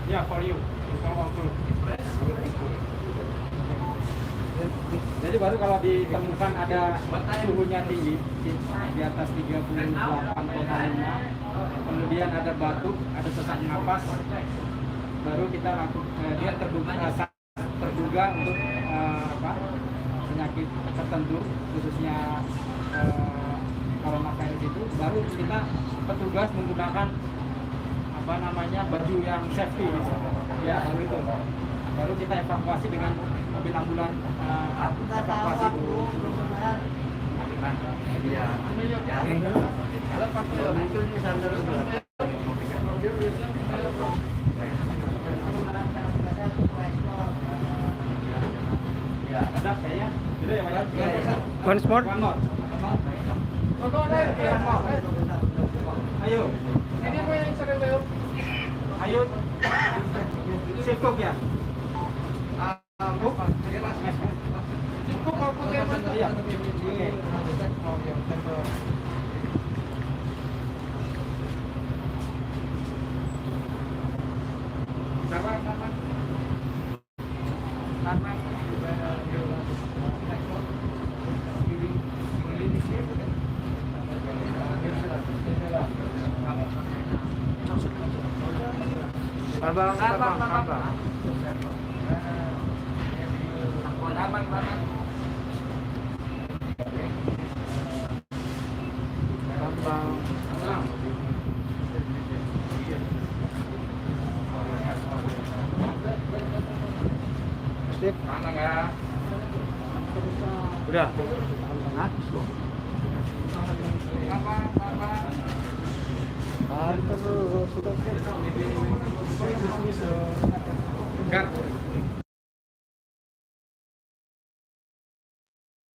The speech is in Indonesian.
Yeah, for you. Jadi baru kalau ditemukan ada suhunya tinggi di atas 38,5, kemudian ada batuk, ada sesak napas, baru kita dia terduga untuk penyakit tertentu, khususnya coronavirus itu, baru kita petugas menggunakan baju yang safety, ya baru itu, baru kita evakuasi dengan mobil ambulan evakuasi dulu. Ada kayaknya. Once more. One more. Ayo. Ini mo yung sa kayo. Ayo. Sikok ya. Cook ako naman. Iya. Abang. Sip. Mana enggak? Udah. Hah? Apa? Terus sudah. Enggak.